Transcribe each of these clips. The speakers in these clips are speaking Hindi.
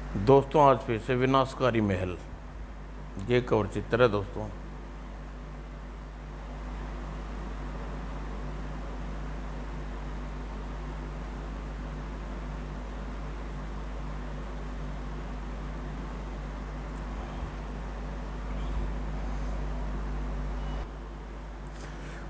दोस्तों, आज फिर से विनाशकारी महल, ये कवर चित्र है दोस्तों।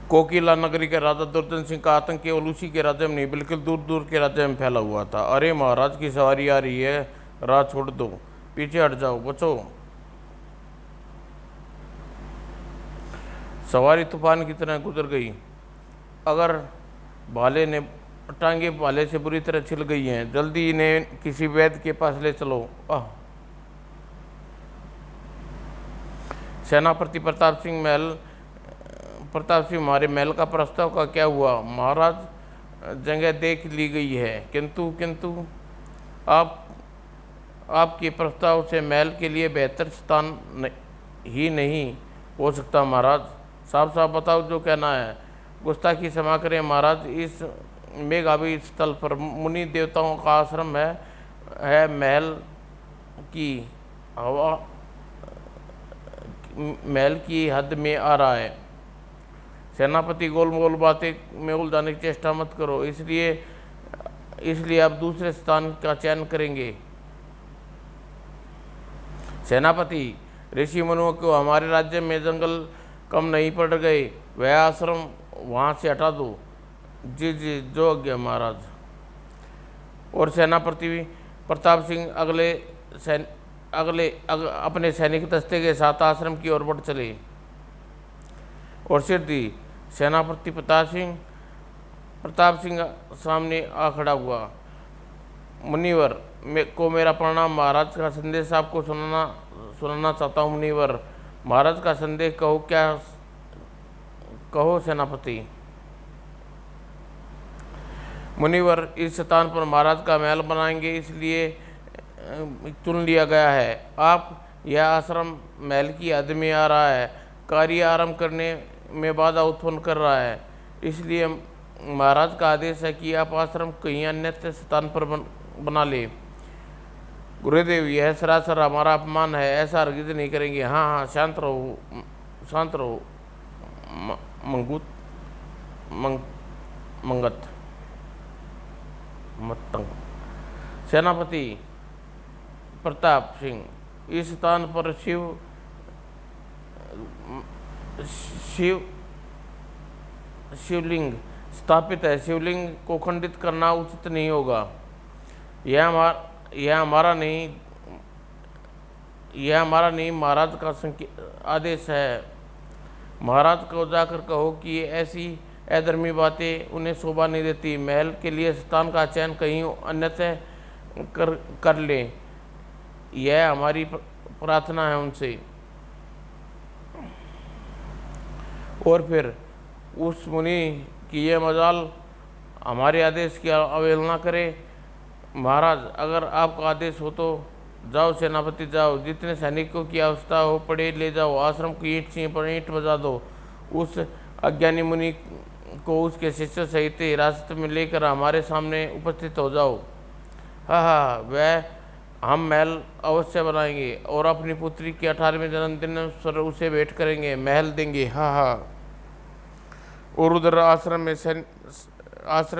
कोकिला नगरी के राजा दुर्जन सिंह का आतंक केवल उसी के राज्य में नहीं बल्कि दूर दूर के राज्य में फैला हुआ था। अरे महाराज की सवारी आ रही है, राह छोड़ दो, पीछे हट जाओ, बचो। सवारी तूफान की तरह गुजर गई। अगर भाले ने टांगे भाले से बुरी तरह छिल गई हैं, जल्दी इन्हें किसी वैद्य के पास ले चलो। सेनापति प्रताप सिंह हमारे महल का प्रस्ताव का क्या हुआ? महाराज, जगह देख ली गई है, किंतु आप आपके प्रस्ताव से महल के लिए बेहतर स्थान ही नहीं हो सकता। महाराज, साफ साफ बताओ जो कहना है। गुस्ताखी क्षमा करें महाराज, इस मेघावी स्थल पर मुनि देवताओं का आश्रम है महल की हवा महल की हद में आ रहा है। सेनापति, गोल मोल बातें में उलझाने की चेष्टा मत करो। इसलिए आप दूसरे स्थान का चयन करेंगे। सेनापति, ऋषि मुनियों को हमारे राज्य में जंगल कम नहीं पड़ गए, वह आश्रम वहाँ से हटा दो। जी जी, जो आज्ञा महाराज। और सेनापति प्रताप सिंह अपने सैनिक दस्ते के साथ आश्रम की ओर बढ़ चले। और सिद्धि सेनापति प्रताप सिंह सामने आ खड़ा हुआ। मुनिवर को मेरा प्रणाम। महाराज का संदेश आपको सुनाना चाहता हूँ। मुनिवर, महाराज का संदेश कहो। क्या कहो सेनापति? मुनिवर, इस स्थान पर महाराज का महल बनाएंगे, इसलिए चुन लिया गया है। आप यह आश्रम महल की हद में आ रहा है, कार्य आरंभ करने में बाधा उत्पन्न कर रहा है। इसलिए महाराज का आदेश है कि आप आश्रम कहीं अन्य स्थान पर बना ले। गुरुदेव, यह सरासर हमारा अपमान है, ऐसा हरगिज नहीं करेंगे। हाँ, शांत रहो मंगत मतंग। सेनापति प्रताप सिंह, इस स्थान पर शिवलिंग स्थापित है। शिवलिंग को खंडित करना उचित नहीं होगा। यह हमारा नहीं महाराज का आदेश है। महाराज को जाकर कहो कि ऐसी अधर्मी बातें उन्हें शोभा नहीं देती। महल के लिए स्थान का चयन कहीं अन्यथा कर लें, यह हमारी प्रार्थना है उनसे। और फिर उस मुनि की यह मजाल हमारे आदेश की अवहेलना करे। महाराज, अगर आपका आदेश हो तो जाओ सेनापति, जाओ। जितने सैनिकों की आवश्यकता हो पड़े ले जाओ। आश्रम की ईंट पर ईंट बजा दो। उस अज्ञानी मुनि को उसके शिष्य सहित हिरासत में लेकर हमारे सामने उपस्थित हो जाओ। हाँ, वह हम महल अवश्य बनाएंगे और अपनी पुत्री के 18वें जन्मदिन पर उसे भेंट करेंगे, महल देंगे। हाँ। और उधर आश्रम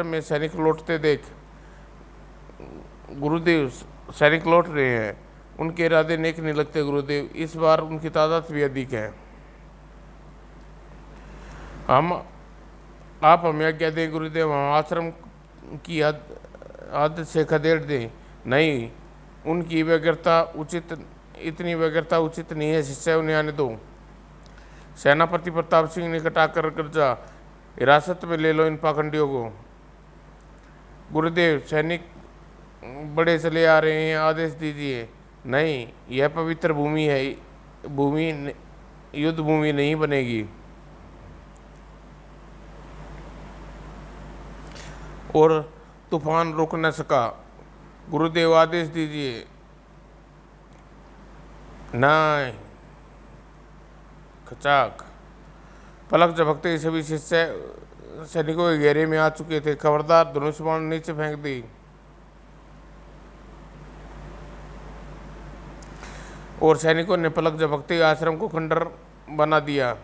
में सैनिक लौटते देख। गुरुदेव, सैनिक लौट रहे हैं। उनके इरादे नेक नहीं लगते गुरुदेव, इस बार उनकी तादाद भी अधिक है। आप हमें आज्ञा दें गुरुदेव, हम आश्रम की हद से खदेड़ दें। नहीं, उनकी इतनी व्यग्रता उचित नहीं है। शिष्य, उन्हें आने दो। सेनापति प्रताप सिंह ने कटाकर गर्जा, हिरासत में ले लो इन पाखंडियों को। गुरुदेव, सैनिक बड़े चले आ रहे हैं, आदेश दीजिए। नहीं, यह पवित्र भूमि है, युद्ध भूमि नहीं बनेगी। और तूफान रुक न सका। गुरुदेव, आदेश दीजिए। नहीं। खचाक पलक झपकते ही सभी शिष्य सैनिकों के घेरे में आ चुके थे। खबरदार, धनुष बाण नीचे फेंक दी। और सैनिकों ने पलक झपकते ही आश्रम को खंडर बना दिया।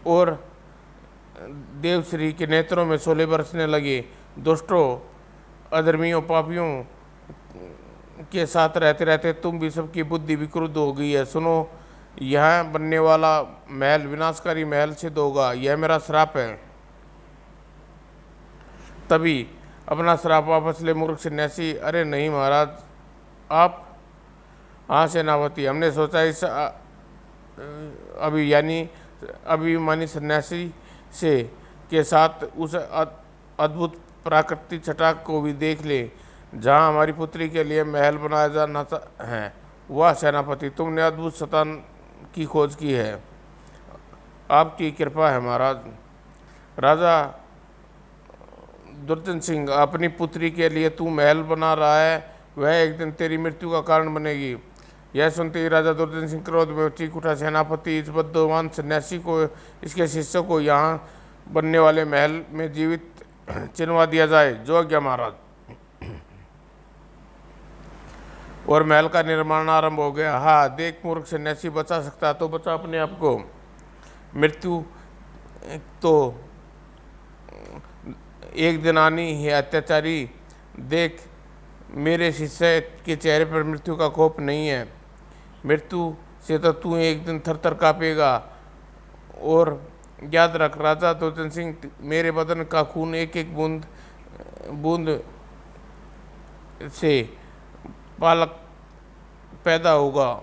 और देवश्री के नेत्रों में शोले बरसने लगे। दुष्टों, अधर्मियों, पापियों के साथ रहते रहते तुम भी सबकी बुद्धि विकृत हो गई है। सुनो, यह बनने वाला महल विनाशकारी महल सिद्ध होगा। यह मेरा श्राप है। तभी अपना श्राप वापस ले मूर्ख सन्यासी। अरे नहीं महाराज, आप? हाँ सेनापति, हमने सोचा इस अभिमानी सन्यासी से के साथ उस अद्भुत प्राकृतिक छटा को भी देख ले जहाँ हमारी पुत्री के लिए महल बनाया जाना है। वाह सेनापति, तुमने अद्भुत शतान की खोज की है। आपकी कृपा है महाराज। राजा दुर्जन सिंह, अपनी पुत्री के लिए तू महल बना रहा है, वह एक दिन तेरी मृत्यु का कारण बनेगी। यह सुनते ही राजा दुर्जन सिंह क्रोध में चीख उठा। सेनापति, इस बद्दवान सन्यासी को, इसके शिष्य को यहाँ बनने वाले महल में जीवित चिनवा दिया जाए। जो आज्ञा महाराज। और महल का निर्माण आरंभ हो गया। हाँ देख, मूर्ख सन्यासी, बचा सकता तो बचा अपने आप को। मृत्यु तो एक दिन आनी है अत्याचारी। देख, मेरे शिष्य के चेहरे पर मृत्यु का खौफ नहीं है। मृत्यु से तो तू एक दिन थर थर कांपेगा। और याद रख राजा दुर्जन सिंह, मेरे बदन का खून एक एक बूंद बूंद से पालक पैदा होगा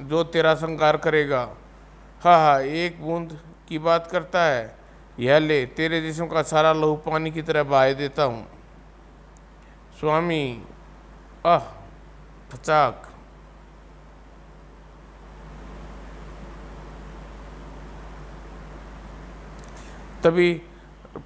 जो तेरा संहार करेगा। हाँ, एक बूंद की बात करता है। यह ले, तेरे जिस्म का सारा लहू पानी की तरह बहा देता हूँ। स्वामी, फचाक। तभी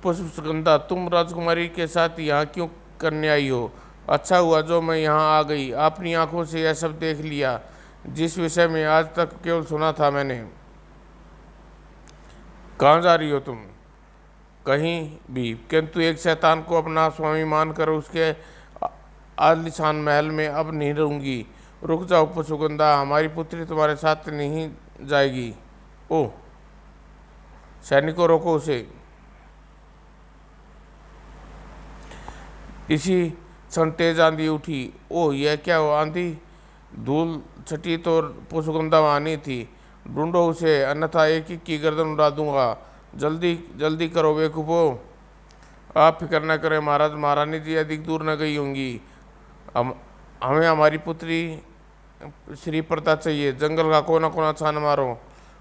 पुष्पगंधा, तुम राजकुमारी के साथ यहाँ क्यों करने आई हो? अच्छा हुआ जो मैं यहाँ आ गई। अपनी आंखों से यह सब देख लिया जिस विषय में आज तक केवल सुना था मैंने। कहाँ जा रही हो तुम? कहीं भी, किंतु एक शैतान को अपना स्वामी मानकर उसके आलीशान महल में अब नहीं रहूंगी। रुक जाओ पुष्पगंधा, हमारी पुत्री तुम्हारे साथ नहीं जाएगी। ओह सैनिकों, रोको उसे। इसी क्षण तेज आंधी उठी। ओह यह क्या हुआ? आंधी धूल छटी तो पुष्पगंधा आनी थी। ढूंढो उसे, अन्यथा एक एक की गर्दन उड़ा दूंगा। जल्दी जल्दी करो बेवकूफो। आप फिक्र न करें महाराज, महारानी जी अधिक दूर न गई होंगी। हमें हमारी पुत्री श्री प्रता चाहिए। जंगल का कोना कोना छान मारो।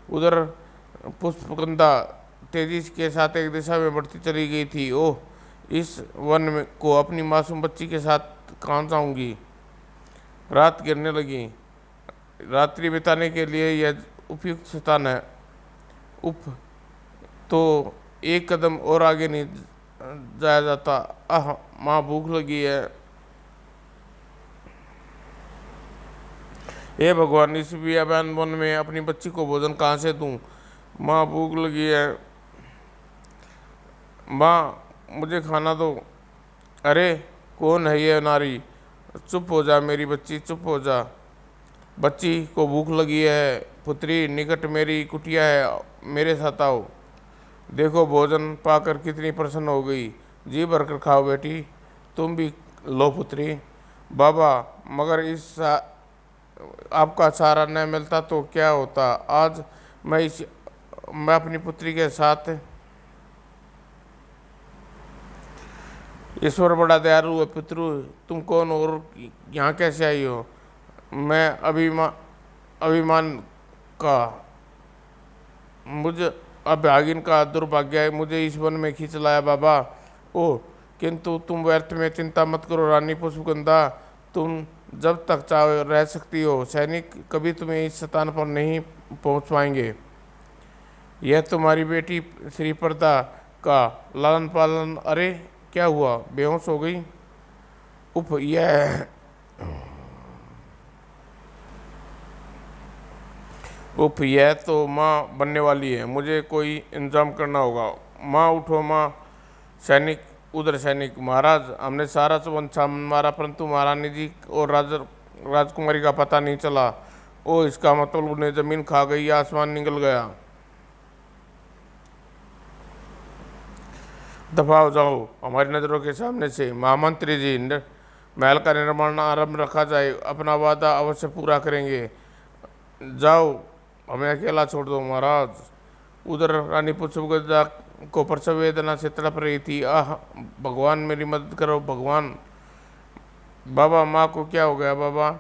उधर पुष्पगंधा तेजी के साथ एक दिशा में बढ़ती चली गई थी। ओह, इस वन में को अपनी मासूम बच्ची के साथ कहाँ जाऊंगी? रात गिरने लगी। रात्रि बिताने के लिए यह उपयुक्त स्थान है। उफ, तो एक कदम और आगे नहीं जाया जाता। माँ भूख लगी है। हे भगवान, इस बियाबान वन में अपनी बच्ची को भोजन कहाँ से दूं? माँ भूख लगी है। माँ मुझे खाना दो। अरे कौन है ये नारी? चुप हो जा मेरी बच्ची, चुप हो जा। बच्ची को भूख लगी है। पुत्री, निकट मेरी कुटिया है, मेरे साथ आओ। देखो भोजन पाकर कितनी प्रसन्न हो गई। जी भरकर खाओ बेटी। तुम भी लो पुत्री। बाबा, मगर इस आपका सहारा न मिलता तो क्या होता? आज मैं अपनी पुत्री के साथ। ईश्वर बड़ा दयालु है। पितरु, तुम कौन और यहाँ कैसे आई हो? मैं अभिमान का मुझ अभागिन का दुर्भाग्य है, मुझे इस वन में खींच लाया बाबा। ओह, किंतु तुम व्यर्थ में चिंता मत करो रानी पुष्पगंधा, तुम जब तक चाहो रह सकती हो। सैनिक कभी तुम्हें इस स्थान पर नहीं पहुंच पाएंगे। यह तुम्हारी बेटी श्री प्रता का लालन पालन। अरे क्या हुआ? बेहोश हो गई? उफ, यह तो माँ बनने वाली है। मुझे कोई इंतजाम करना होगा। माँ उठो माँ। सैनिक उधर सैनिक, महाराज हमने सारा वन छान मारा परंतु महारानी जी और राजकुमारी का पता नहीं चला। ओ इसका मतलब उन्हें जमीन खा गई या आसमान निकल गया। दफा हो जाओ हमारी नज़रों के सामने से। महामंत्री जी, महल का निर्माण आरंभ रखा जाए, अपना वादा अवश्य पूरा करेंगे। जाओ हमें अकेला छोड़ दो महाराज। उधर रानी पुष्पगंधा को प्रसव वेदना से तड़प रही थी। आह भगवान मेरी मदद करो भगवान। बाबा माँ को क्या हो गया बाबा?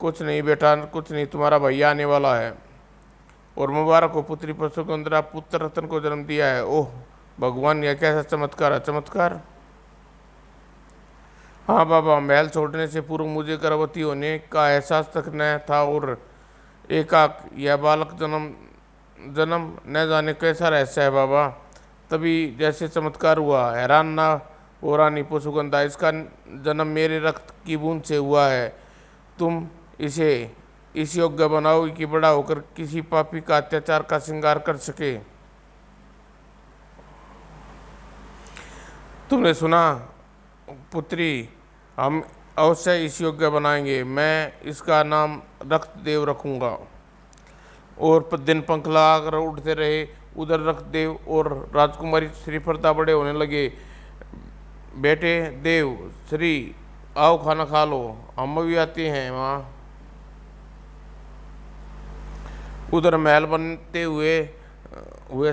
कुछ नहीं बेटा कुछ नहीं, तुम्हारा भैया आने वाला है और मुबारक हो पुत्री पुष्पगंधा पुत्र रत्न को जन्म दिया है। ओह भगवान यह कैसा चमत्कार है, चमत्कार। हाँ बाबा, महल छोड़ने से पूर्व मुझे गर्भवती होने का एहसास तक न था और एकाक यह बालक जन्म न जाने कैसा रहस्य है बाबा। तभी जैसे चमत्कार हुआ, हैरान ना हो रानी पुष्पगंधा, इसका जन्म मेरे रक्त की बूंद से हुआ है। तुम इसे इस योग्य बनाओ कि बड़ा होकर किसी पापी का अत्याचार का श्रृंगार कर सके। तुमने सुना पुत्री, हम अवश्य इस योग्य बनाएंगे। मैं इसका नाम रक्तदेव रखूंगा। और दिन पंख लगाकर उठते रहे। उधर रक्तदेव और राजकुमारी श्रीप्रता बड़े होने लगे। बेटे देव श्री आओ खाना खा लो, हम भी आते हैं माँ। उधर महल बनते हुए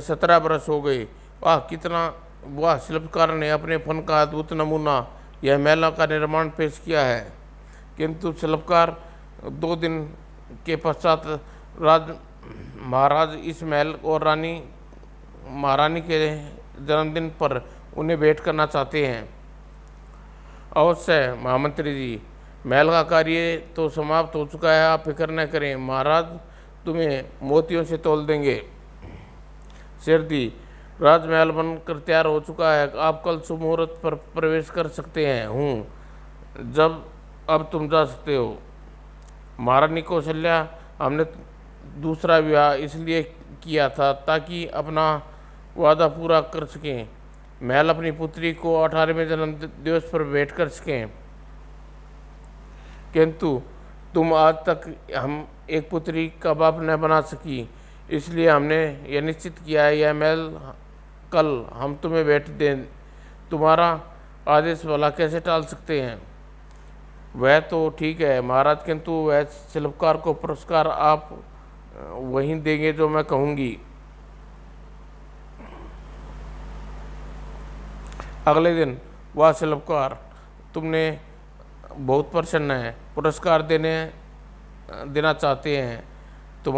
17 बरस हो गए। वाह शिल्पकार ने अपने फन का अद्भुत नमूना यह महल का निर्माण पेश किया है। किंतु शिल्पकार 2 दिन के पश्चात महाराज इस महल और महारानी के जन्मदिन पर उन्हें भेंट करना चाहते हैं। अवश्य महामंत्री जी, महल का कार्य तो समाप्त हो चुका है, आप फिक्र न करें। महाराज तुम्हें मोतियों से तौल देंगे। शेरदी, राजमहल बनकर तैयार हो चुका है, आप कल शुभ मुहूर्त पर प्रवेश कर सकते हैं। अब तुम जा सकते हो। महारानी कौशल्या, हमने दूसरा विवाह इसलिए किया था ताकि अपना वादा पूरा कर सकें, महल अपनी पुत्री को 18वें जन्म दिवस पर भेंट कर सकें। किंतु तुम आज तक हम एक पुत्री का बाप न बना सकी, इसलिए हमने यह निश्चित किया है यह महल कल हम तुम्हें भेंट दें। तुम्हारा आदेश भला कैसे टाल सकते हैं? वह तो ठीक है महाराज, किंतु वह शिल्पकार को पुरस्कार आप वहीं देंगे जो मैं कहूँगी। अगले दिन वह शिल्पकार तुमने बहुत प्रसन्न है, पुरस्कार देना चाहते हैं। तुम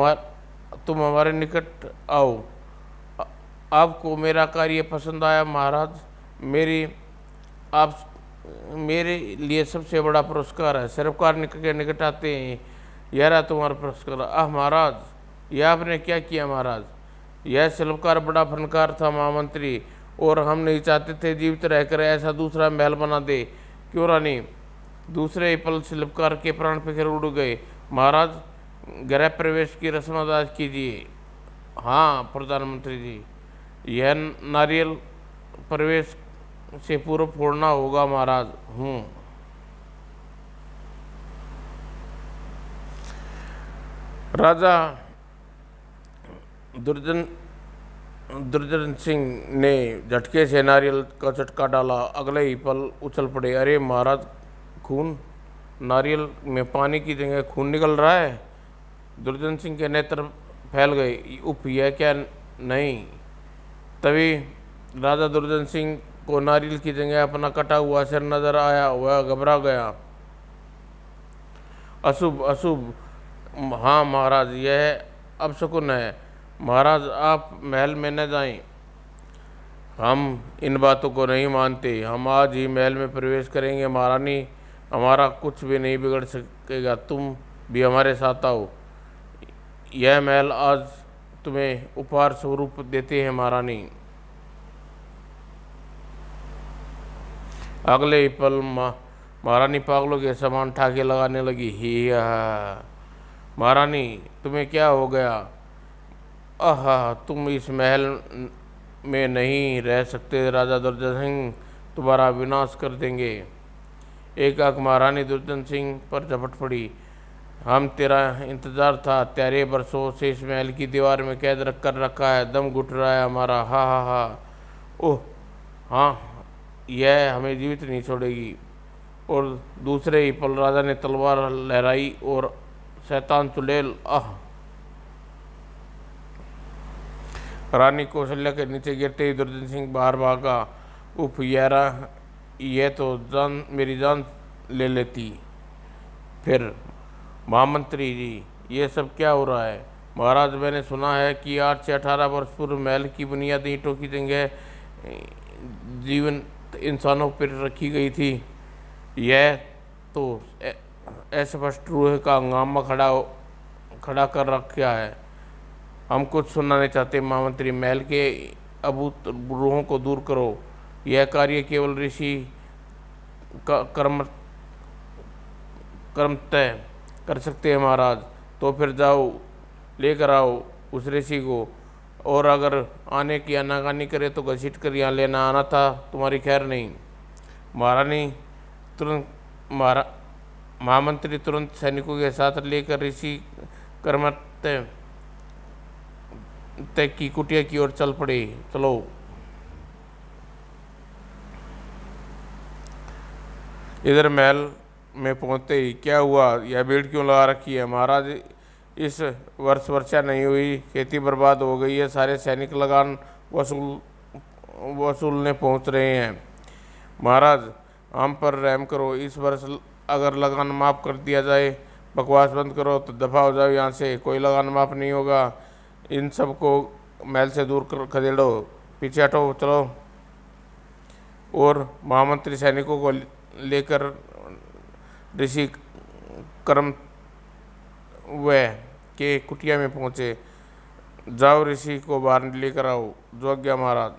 हमारे निकट आओ। आपको मेरा कार्य पसंद आया महाराज? मेरे लिए सबसे बड़ा पुरस्कार है। शिल्पकार के निकट आते हैं। यह रहा तुम्हारा पुरस्कार। आह महाराज, यह आपने क्या किया महाराज? यह शिल्पकार बड़ा फनकार था महामंत्री, और हम नहीं चाहते थे जीवित रहकर ऐसा दूसरा महल बना दे। क्यों रानी? दूसरे ही पल शिल्पकार के प्राण पखेर उड़ गए। महाराज, गृह प्रवेश की रस्म अदा कीजिए। हाँ प्रधानमंत्री जी, यह नारियल प्रवेश से पूर्व फोड़ना होगा महाराज। राजा दुर्जन सिंह ने झटके से नारियल का झटका डाला। अगले ही पल उछल पड़े। अरे महाराज, खून! नारियल में पानी की जगह खून निकल रहा है। दुर्जन सिंह के नेत्र फैल गए। उफ, यह क्या? नहीं। तभी राजा दुर्जन सिंह को नारियल की जगह अपना कटा हुआ सिर नजर आया। वह घबरा गया। अशुभ अशुभ! हाँ महाराज, यह अपशकुन है। महाराज, आप महल में न जाएं। हम इन बातों को नहीं मानते। हम आज ही महल में प्रवेश करेंगे। महारानी, हमारा कुछ भी नहीं बिगड़ सकेगा। तुम भी हमारे साथ आओ। यह महल आज तुम्हें उपहार स्वरूप देते हैं महारानी। अगले ही पल महारानी पागलों के समान ठाके लगाने लगी। ही महारानी, तुम्हें क्या हो गया? आहा, तुम इस महल में नहीं रह सकते। राजा दुर्जन सिंह तुम्हारा विनाश कर देंगे। एकाएक महारानी दुर्योधन सिंह पर झपट पड़ी। हम तेरा इंतजार था, तेरे बरसों से इस महल की दीवार में कैद कर रखा है, दम घुट रहा है हमारा। हा हा हा। ओह हाँ, यह हमें जीवित नहीं छोड़ेगी। और दूसरे ही पल राजा ने तलवार लहराई और शैतान चुड़ैल रानी कौशल्या के नीचे गिरते ही दुर्योधन सिंह बाहर भागा। उफ, यह तो मेरी जान ले लेती। फिर महामंत्री जी, ये सब क्या हो रहा है? महाराज, मैंने सुना है कि 8 से 18 वर्ष पूर्व महल की बुनियाद ईंटों की जगह जीवन इंसानों पर रखी गई थी। यह तो अस्पष्ट रूह का हंगामा खड़ा कर रखा है। हम कुछ सुनना नहीं चाहते महामंत्री। महल के अभूत रूहों को दूर करो। यह कार्य केवल ऋषि कर्म तय कर सकते हैं महाराज। तो फिर जाओ, लेकर आओ उस ऋषि को, और अगर आने की आनाकानी करे तो घसीट कर यहाँ लेना। आना था तुम्हारी खैर नहीं। महारानी तुरंत महामंत्री तुरंत सैनिकों के साथ लेकर ऋषि कर्मत्य की कुटिया की ओर चल पड़े। चलो। इधर महल में पहुंचते ही क्या हुआ? यह भीड़ क्यों लगा रखी है? महाराज, इस वर्ष वर्षा नहीं हुई, खेती बर्बाद हो गई है। सारे सैनिक लगान वसूलने पहुंच रहे हैं। महाराज, हम पर रहम करो। इस वर्ष अगर लगान माफ़ कर दिया जाए। बकवास बंद करो तो दफ़ा हो जाओ यहाँ से। कोई लगान माफ़ नहीं होगा। इन सब को महल से दूर कर खदेड़ो। पीछे हटो, चलो। और महामंत्री सैनिकों को लेकर ऋषि कर्म के कुटिया में पहुँचे। जाओ, ऋषि को बाहर लेकर आओ। जो आज्ञा महाराज।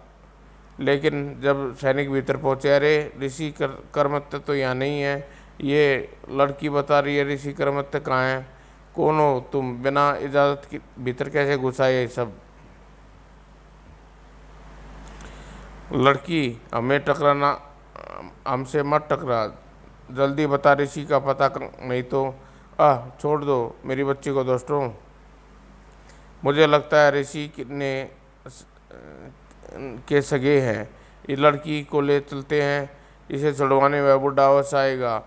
लेकिन जब सैनिक भीतर पहुँचे, अरे ऋषि कर्मत्य तो यहाँ नहीं है। ये लड़की बता रही है ऋषि कर्मत्य कहाँ है। कौन हो तुम? बिना इजाज़त के भीतर कैसे घुसा ये सब? लड़की, हमें टकराना, हमसे मत टकरा। जल्दी बता ऋषि का पता, नहीं तो छोड़ दो मेरी बच्ची को दोस्तों। मुझे लगता है ऋषि के सगे हैं। इस लड़की को ले चलते हैं। इसे छुड़वाने में बुढ़ा अवश्य आएगा।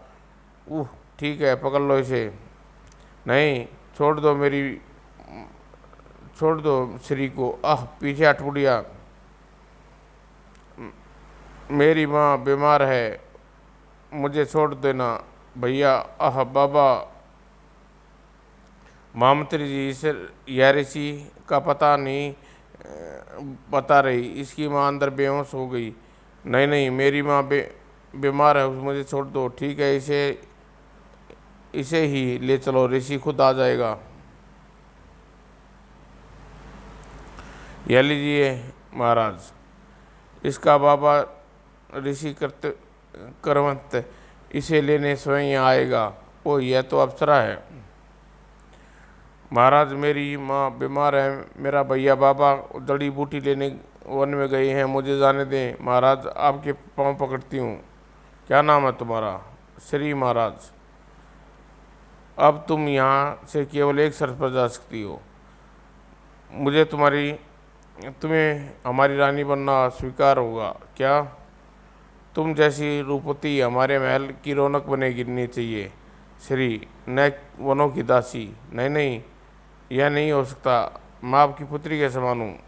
ठीक है, पकड़ लो इसे। नहीं, छोड़ दो श्री को। पीछे हट बुढ़िया। मेरी माँ बीमार है, मुझे छोड़ देना भैया। बाबा। महामंत्री जी, इसे यह ऋषि का पता नहीं बता रही। इसकी माँ अंदर बेहोश हो गई। नहीं, मेरी माँ बीमार है, मुझे छोड़ दो। ठीक है, इसे ही ले चलो, ऋषि खुद आ जाएगा। यह लीजिए महाराज, इसका बाबा ऋषि करवंत इसे लेने स्वयं यहाँ आएगा। यह तो अप्सरा है। महाराज, मेरी माँ बीमार है। मेरा भैया बाबा जड़ी बूटी लेने वन में गए हैं। मुझे जाने दें महाराज, आपके पाँव पकड़ती हूँ। क्या नाम है तुम्हारा? श्री महाराज। अब तुम यहाँ से केवल एक शर्त पर जा सकती हो। तुम्हें हमारी रानी बनना स्वीकार होगा क्या? तुम जैसी रूपवती हमारे महल की रौनक बनेगी चाहिए श्री, न वनों की दासी। नहीं, यह नहीं हो सकता। मैं आपकी पुत्री के समान हूँ।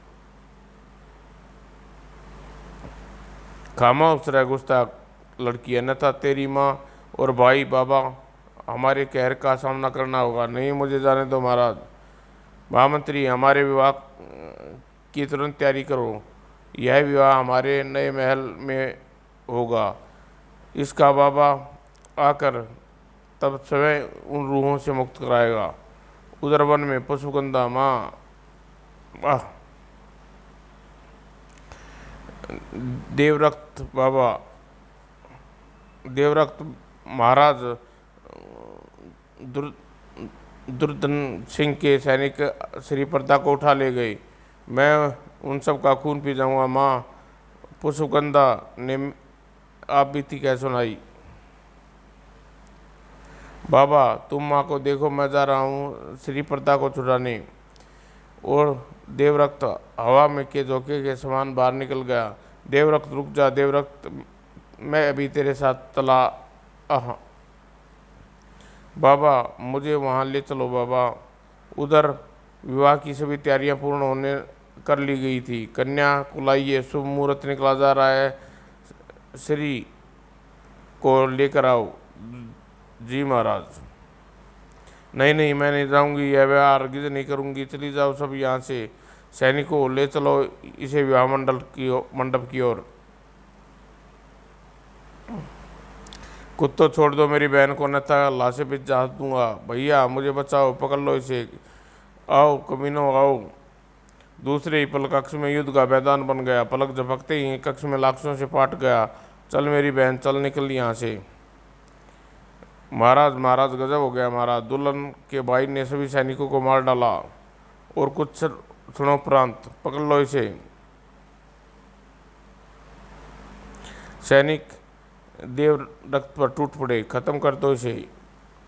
खामोश रह गुस्ताख लड़की, अन्यथा तेरी माँ और भाई बाबा हमारे कहर का सामना करना होगा। नहीं, मुझे जाने दो महाराज। महामंत्री, हमारे विवाह की तुरंत तैयारी करो। यह विवाह हमारे नए महल में होगा। इसका बाबा आकर तब स्वयं उन रूहों से मुक्त कराएगा। उधर वन में पशुगंधा माँ देवरक्त महाराज दुर्योधन सिंह के सैनिक श्री पर्दा को उठा ले गए। मैं उन सब का खून पी जाऊंगा। माँ पुष्पगंधा ने आप बीती कह सुनाई। बाबा तुम माँ को देखो, मैं जा रहा हूँ श्री पर्दा को छुड़ाने। और देवरक्त हवा में के झोंके के समान बाहर निकल गया। देवरक्त रुक जा, देवरक्त मैं अभी तेरे साथ तला। आह बाबा मुझे वहाँ ले चलो बाबा। उधर विवाह की सभी तैयारियां पूर्ण होने कर ली गई थी। कन्या कुलाइए, शुभ मुहूर्त निकला जा रहा है, श्री को लेकर आओ। जी महाराज। नहीं नहीं, मैं नहीं जाऊंगी, यह व्यवहार हरगिज नहीं करूंगी, चली जाओ सब यहाँ से। सैनिकों ले चलो इसे विवाह मंडप की ओर। कुत्तो छोड़ दो मेरी बहन को, अन्यथा लाशे पे चाह दूंगा। भैया मुझे बचाओ, पकड़ लो इसे। आओ कमीनों आओ। दूसरे ही पल कक्ष में युद्ध का मैदान बन गया। पलक झपकते ही कक्ष में लाशों से पाट गया। चल मेरी बहन चल, निकल यहाँ से। महाराज महाराज गजब हो गया महाराज। दुल्हन के भाई ने सभी सैनिकों को मार डाला। और कुछ क्षणोपरांत पकड़ लो इसे। सैनिक देव रक्त पर टूट पड़े। खत्म कर दो इसे।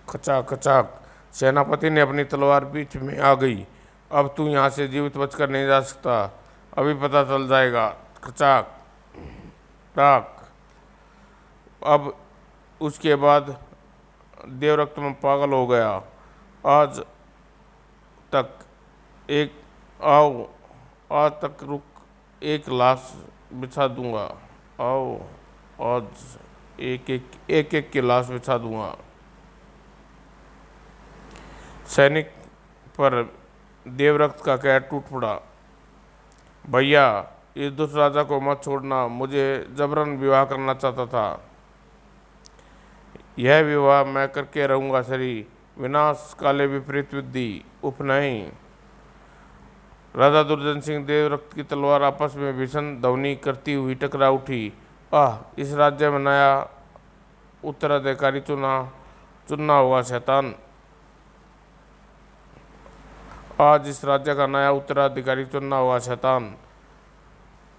खचाक खचाक सेनापति ने अपनी तलवार बीच में आ गई। अब तू यहाँ से जीवित बचकर नहीं जा सकता, अभी पता चल जाएगा। खचाक टाक। अब उसके बाद देवरक्त में पागल हो गया। आज तक एक आओ, आज तक रुक, एक लाश बिछा दूंगा। आओ आज एक की लाश बिछा दूंगा। सैनिक पर देवरक्त का कहर टूट पड़ा। भैया इस दुष्ट राजा को मत छोड़ना, मुझे जबरन विवाह करना चाहता था। यह विवाह मैं करके रहूंगा श्री। विनाश काले विपरीत बुद्धि। उप नहीं। राजा दुर्जन सिंह देवरक्त की तलवार आपस में भीषण ध्वनि करती हुई टकरा उठी। आह इस राज्य में नया उत्तराधिकारी चुनना होगा शैतान। आज इस राज्य का नया उत्तराधिकारी चुनना होगा शैतान।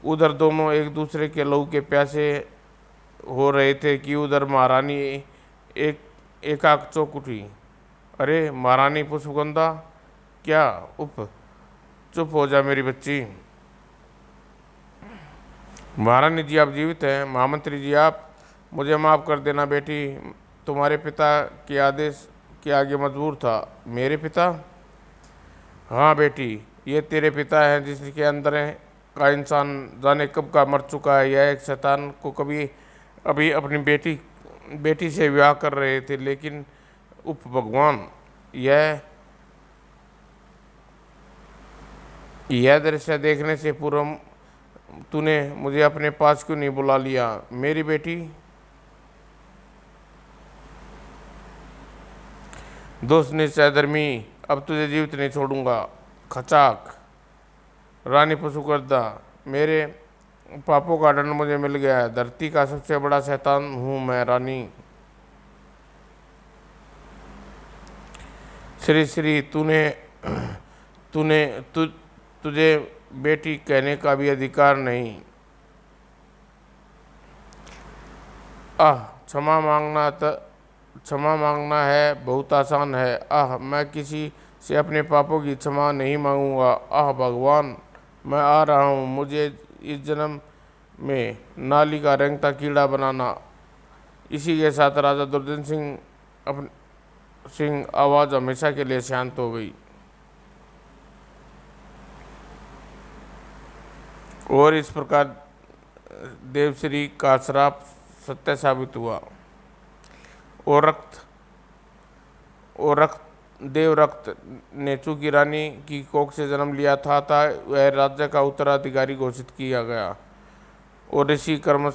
उधर दोनों एक दूसरे के लहू के प्यासे हो रहे थे कि उधर महारानी एकाक चौंक उठी। अरे महारानी पुष्पगंधा, क्या? उप चुप हो जा मेरी बच्ची। महारानी जी आप जीवित हैं? महामंत्री जी आप मुझे माफ़ कर देना बेटी, तुम्हारे पिता के आदेश के आगे मजबूर था। मेरे पिता? हाँ बेटी, ये तेरे पिता हैं जिसके अंदर का इंसान जाने कब का मर चुका है। यह एक शैतान को कभी अभी अपनी बेटी से विवाह कर रहे थे, लेकिन उप भगवान यह दृश्य देखने से पूर्व तूने मुझे अपने पास क्यों नहीं बुला लिया मेरी बेटी? दोस्त निश्चय धर्मी, अब तुझे जीवित नहीं छोड़ूंगा। खचाक। रानी पशुगर्दा, मेरे पापों का दंड मुझे मिल गया है। धरती का सबसे बड़ा शैतान हूं मैं रानी। श्री श्री तुझे बेटी कहने का भी अधिकार नहीं। आह क्षमा मांगना है बहुत आसान है। आह मैं किसी से अपने पापों की क्षमा नहीं मांगूंगा। आह भगवान मैं आ रहा हूँ, मुझे इस जन्म में नाली का रेंगता कीड़ा बनाना। इसी के साथ राजा दुर्जन सिंह आवाज़ हमेशा के लिए शांत हो गई। और इस प्रकार देवश्री का श्राप सत्य साबित हुआ। और देवरक्त ने चूंकि रानी की कोख से जन्म लिया था वह राज्य का उत्तराधिकारी घोषित किया गया। और ऋषि कर्म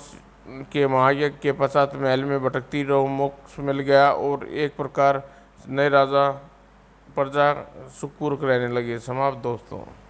के महायज्ञ के पश्चात महल में भटकती रहो मोक्ष मिल गया और एक प्रकार नए राजा प्रजा सुखपूर्वक रहने लगे। समाप्त दोस्तों।